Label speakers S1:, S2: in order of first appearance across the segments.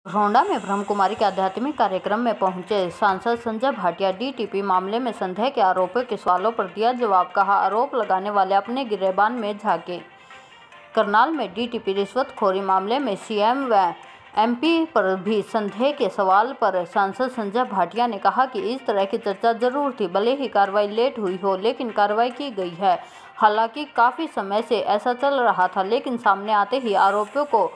S1: रोंडा में ब्रह्म कुमारी के आध्यात्मिक कार्यक्रम में पहुंचे सांसद संजय भाटिया डीटीपी मामले में संदेह के आरोपियों के सवालों पर दिया जवाब। कहा, आरोप लगाने वाले अपने गिरेबान में झांके। करनाल में डीटीपी रिश्वतखोरी मामले में सीएम व एमपी पर भी संदेह के सवाल पर सांसद संजय भाटिया ने कहा कि इस तरह की चर्चा जरूर थी, भले ही कार्रवाई लेट हुई हो, लेकिन कार्रवाई की गई है। हालांकि काफ़ी समय से ऐसा चल रहा था, लेकिन सामने आते ही आरोपियों को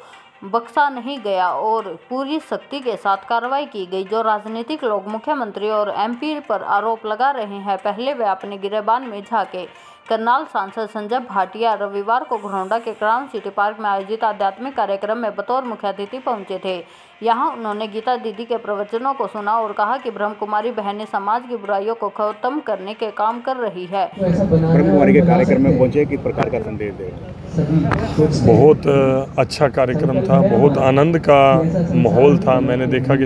S1: बख्शा नहीं गया और पूरी सख्ती के साथ कार्रवाई की गई। जो राजनीतिक लोग मुख्यमंत्री और एमपी पर आरोप लगा रहे हैं, पहले वे अपने गिरेबान में झांके। करनाल सांसद संजय भाटिया रविवार को घरौंडा के क्राउन सिटी पार्क में आयोजित आध्यात्मिक कार्यक्रम में बतौर मुख्य अतिथि पहुंचे थे। यहां उन्होंने गीता दीदी के प्रवचनों को सुना और कहा कि ब्रह्म कुमारी बहनें समाज की बुराइयों को खत्म करने के काम कर रही है।
S2: ब्रह्म कुमारी के कार्यक्रम में पहुंचे, किस प्रकार का संदेश दे?
S3: बहुत अच्छा कार्यक्रम था, बहुत आनंद का माहौल था। मैंने देखा कि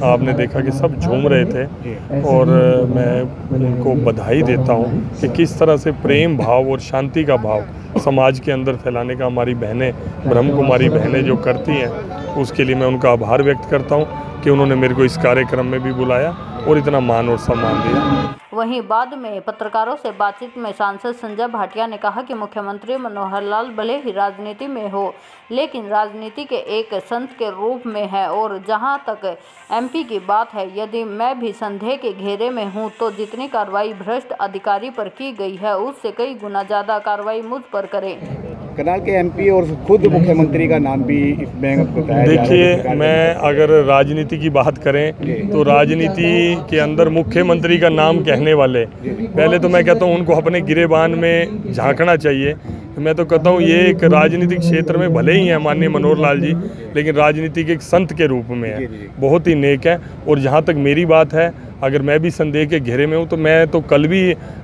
S3: आपने देखा कि सब झूम रहे थे और मैं उनको बधाई देता हूं कि किस तरह से प्रेम भाव और शांति का भाव समाज के अंदर फैलाने का हमारी बहनें, ब्रह्म कुमारी बहनें जो करती हैं, उसके लिए मैं उनका आभार व्यक्त करता हूं कि उन्होंने मेरे को इस कार्यक्रम में भी बुलाया और इतना मान और सम्मान दिया।
S1: वहीं बाद में पत्रकारों से बातचीत में सांसद संजय भाटिया ने कहा कि मुख्यमंत्री मनोहर लाल भले ही राजनीति में हो, लेकिन राजनीति के एक संत के रूप में है। और जहां तक एमपी की बात है, यदि मैं भी संदेह के घेरे में हूं, तो जितनी कार्रवाई भ्रष्ट अधिकारी पर की गई है, उससे कई गुना ज़्यादा कार्रवाई मुझ पर करें।
S2: करनाल के एमपी और खुद मुख्यमंत्री का नाम भी इसमें बताया।
S3: देखिए, मैं अगर राजनीति की बात करें तो राजनीति के अंदर मुख्यमंत्री का नाम कहने वाले, पहले तो मैं कहता हूं उनको अपने गिरेबान में झांकना चाहिए। मैं तो कहता हूं ये एक राजनीतिक क्षेत्र में भले ही हैं माननीय मनोहर लाल जी, लेकिन राजनीति के एक संत के रूप में है, बहुत ही नेक है। और जहां तक मेरी बात है, अगर मैं भी संदेह के घेरे में हूं, तो मैं तो कल भी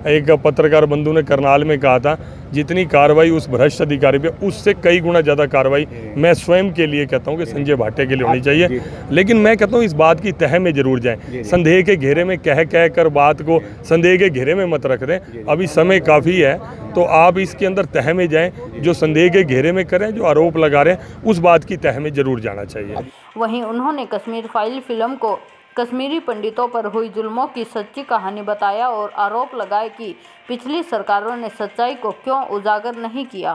S3: एक पत्रकार बंधु ने करनाल में कहा था, जितनी कार्रवाई उस भ्रष्ट अधिकारी पे, उससे कई गुना ज़्यादा कार्रवाई मैं स्वयं के लिए कहता हूं कि संजय भाटिया के लिए होनी चाहिए। लेकिन मैं कहता हूं इस बात की तह में जरूर जाएं, संदेह के घेरे में कह कर बात को संदेह के घेरे में मत रख दें। अभी समय काफ़ी है, तो आप इसके अंदर तह में जाएं, जो संदेह के घेरे में करें, जो आरोप लगा रहे हैं, उस बात की तह में जरूर जाना चाहिए।
S1: वहीं उन्होंने कश्मीर फाइल फिल्म को कश्मीरी पंडितों पर हुई जुल्मों की सच्ची कहानी बताया और आरोप लगाए कि पिछली सरकारों ने सच्चाई को क्यों उजागर नहीं किया।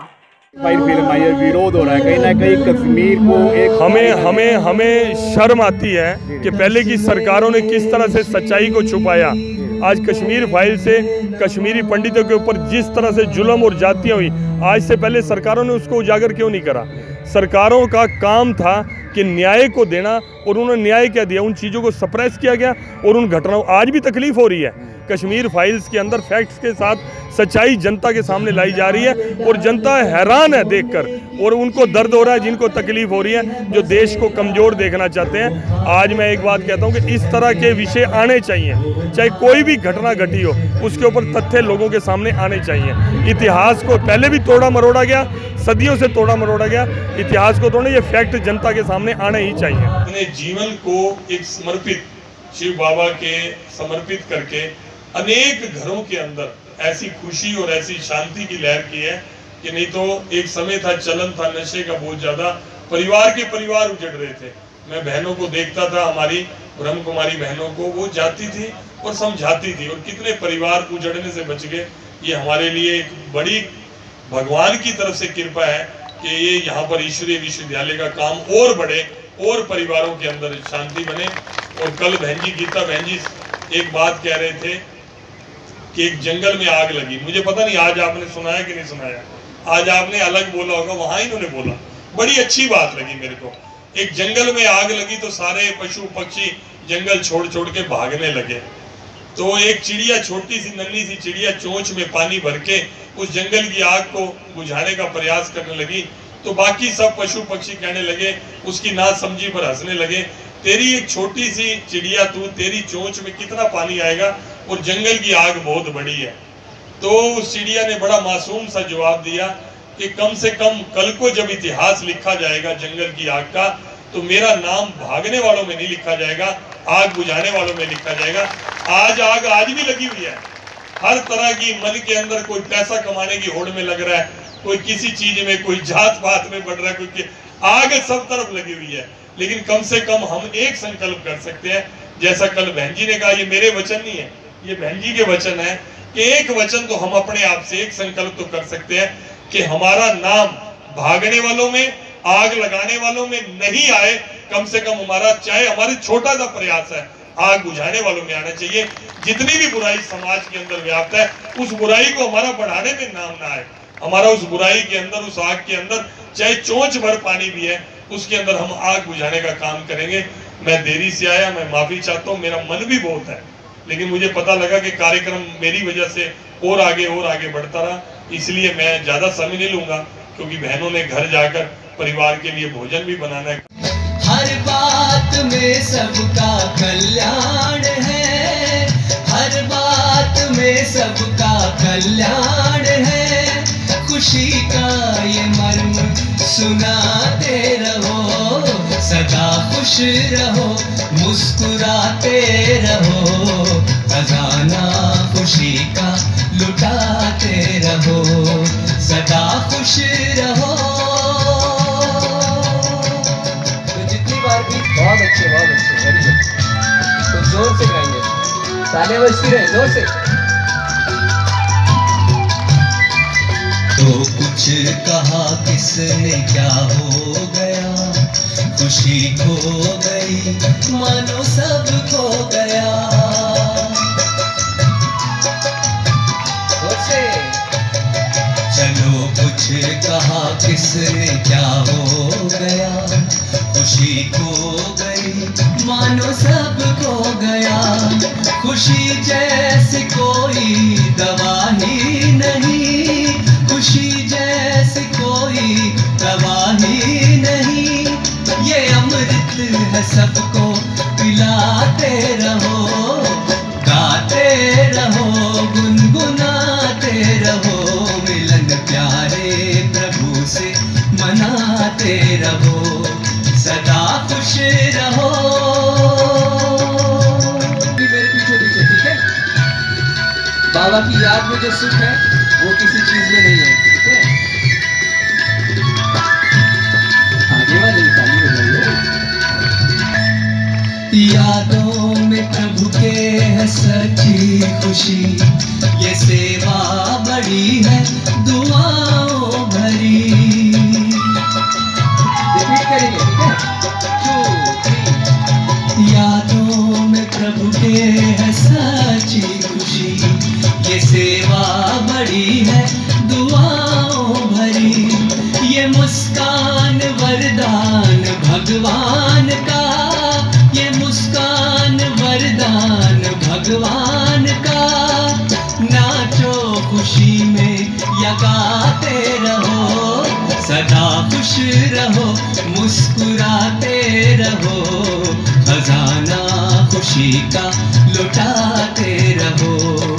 S2: विरोध हो रहा है कहीं ना कहीं कश्मीर को एक
S3: हमें शर्म आती है कि पहले की सरकारों ने किस तरह से सच्चाई को छुपाया। आज कश्मीर फाइल से कश्मीरी पंडितों के ऊपर जिस तरह से जुल्म और जातियां हुई, आज से पहले सरकारों ने उसको उजागर क्यों नहीं करा? सरकारों का काम था कि न्याय को देना, और उन्होंने न्याय क्या दिया? उन चीज़ों को सप्रेस किया गया और उन घटनाओं, आज भी तकलीफ हो रही है। कश्मीर फाइल्स के अंदर फैक्ट्स के साथ सच्चाई जनता के सामने लाई जा रही है और जनता हैरान है देखकर, और उनको दर्द हो रहा है, जिनको तकलीफ हो रही है, जो देश को कमज़ोर देखना चाहते हैं। आज मैं एक बात कहता हूं कि इस तरह के विषय आने चाहिए, चाहे कोई भी घटना घटी हो, उसके ऊपर तथ्य लोगों के सामने आने चाहिए। इतिहास को पहले भी तोड़ा मरोड़ा गया, सदियों से तोड़ा मरोड़ा गया, इतिहास को तोड़ने, ये फैक्ट जनता के सामने आने ही चाहिए।
S4: अपने जीवन को एक समर्पित, शिव बाबा के समर्पित करके अनेक घरों के अंदर ऐसी खुशी और ऐसी शांति की लहर की है कि नहीं तो एक समय था, चलन था नशे का बहुत ज्यादा, परिवार के परिवार उजड़ रहे थे। मैं बहनों को देखता था, हमारी ब्रह्म कुमारी बहनों को, वो जाती थी और समझाती थी, और कितने परिवार उजड़ने से बच गए। ये हमारे लिए एक बड़ी भगवान की तरफ से कृपा है कि ये यहाँ पर ईश्वरीय विश्वविद्यालय का काम और बढ़े और परिवारों के अंदर शांति बने। और कल बहन जी, गीता बहन जी एक बात कह रहे थे कि एक जंगल में आग लगी। मुझे पता नहीं आज आपने सुनाया कि नहीं सुनाया, आज आपने अलग बोला होगा, वहां इन्होंने बोला, बड़ी अच्छी बात लगी मेरे को। एक जंगल में आग लगी तो सारे पशु पक्षी जंगल छोड़ छोड़ के भागने लगे। तो एक चिड़िया, छोटी सी नन्ही सी चिड़िया, चोंच में पानी भर के उस जंगल की आग को बुझाने का प्रयास करने लगी। तो बाकी सब पशु पक्षी कहने लगे, उसकी नासमझी पर हंसने लगे, तेरी एक छोटी सी चिड़िया, तू, तेरी चोंच में कितना पानी आएगा, और जंगल की आग बहुत बड़ी है। तो उस चिड़िया ने बड़ा मासूम सा जवाब दिया कि कम से कम कल को जब इतिहास लिखा जाएगा जंगल की आग का, तो मेरा नाम भागने वालों में नहीं लिखा जाएगा, आग बुझाने वालों में लिखा जाएगा। आज आग आज भी लगी हुई है, हर तरह की मन के अंदर, कोई पैसा कमाने की होड़ में लग रहा है, कोई किसी चीज में, कोई जात पात में बढ़ रहा है, कोई आग सब तरफ लगी हुई है। लेकिन कम से कम हम एक संकल्प कर सकते हैं, जैसा कल बहन जी ने कहा, ये मेरे वचन नहीं है, ये बहन जी के वचन है, कि एक वचन तो हम अपने आप से एक संकल्प तो कर सकते हैं कि हमारा नाम भागने वालों में, आग लगाने वालों में नहीं आए, कम से कम हमारा, चाहे हमारी छोटा सा प्रयास है, आग बुझाने वालों में आना चाहिए। जितनी भी बुराई समाज के अंदर व्याप्त है, उस बुराई को हमारा बढ़ाने में नाम ना आए, हमारा उस बुराई के अंदर, उस आग के अंदर चाहे चोंच भर पानी भी है, उसके अंदर हम आग बुझाने का काम करेंगे। मैं देरी से आया, मैं माफी चाहता हूँ, मेरा मन भी बहुत है, लेकिन मुझे पता लगा कि कार्यक्रम मेरी वजह से और आगे बढ़ता रहा, इसलिए मैं ज्यादा समय नहीं लूंगा, क्योंकि बहनों ने घर जाकर परिवार के लिए भोजन भी बनाना है।
S5: हर बात में सबका कल्याण है, हर बात में सबका कल्याण है, खुशी का ये मर्म सुनाते रहो, सदा खुश रहो, मुस्कुराते रहो, खजाना खुशी का लुटाते रहो, सदा खुश रहो। तो जितनी बार भी बहुत अच्छे, वेरी गुड। तो जोर से गाएंगे, तालियां बजती रहे, जोर से। तो कुछ कहा किसने, क्या हो गया, खुशी खो गई, मानो सब खो गया। चलो कुछ कहा किसने, क्या हो गया, खुशी खो गई, मानो सब खो गया। खुशी जैसी कोई दवा ही नहीं, खुशी जैसी कोई दवा ही नहीं, ये अमृत है, सबको पिलाते रहो, गाते रहो, गुनगुनाते रहो, मिलन प्यारे प्रभु से मनाते रहो, सदा खुश रहो। मेरे पीछे पीछे, ठीक है? बाबा की याद में जो सुख है वो किसी चीज में नहीं है, ठीक है? आगे वाली ताली बजाइए। यादों में प्रभु के है सच्ची खुशी, ये सेवा बड़ी है, दुआओं भरी। रिपीट करेंगे, ठीक है? 2 3। यादों में प्रभु के है सच्ची खुशी, ये सेवा बड़ी है, दुआओं भरी, ये मुस्कान वरदान भगवान का, ये मुस्कान वरदान भगवान का। नाचो खुशी में या गाते रहो, सदा खुश रहो, मुस्कुराते रहो, खजाना खुशी का लुटाते रहो।